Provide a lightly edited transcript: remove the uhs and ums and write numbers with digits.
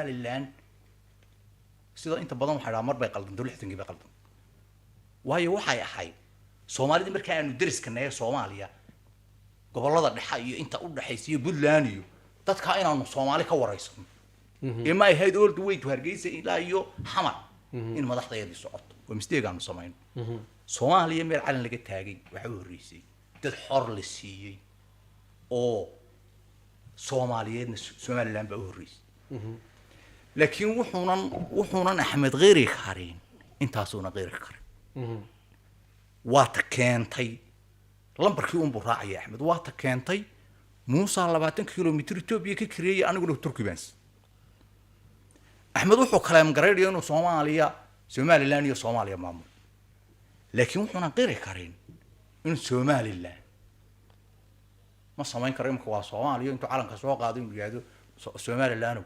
somaliland sida inta badan waxa dhaamar bay qaldan dawladda bay qaldan waayo waxay ahayd Soomaalida markii aanu dariskanahay Soomaaliya gobolada dhexe iyo inta u dhaxaysiyo Puntland iyo dadka inaanu Soomaali ka waraysan ima ay hayd old way to Hargeysa ilaa iyo Xamar in madaxdeedii socoto oo mistake aanu sameeyno Soomaaliya meel calan laga taagay waxa uu horeysay dad xor la siiyay oo Soomaaliyeedna Somaliland ba u horeysay laakiin wuxuunan Axmed Qeyri karin intaasuna Qeyri karin waa ta keentay lambarkii uu raacay Axmed waa ta keentay Muuse 20 kilomitir Itoobiya ka kireeyay aniguna Turkibaans Axmed wuxuu kalaam gareeyay inuu Somaliland iyo Soomaaliya maamul laakiin wuxuuna Qeyri karin in Somaliland ma samayn karo imka waa Soomaaliya intuu calanka soo qaaday inuu yiraahdo Somaliland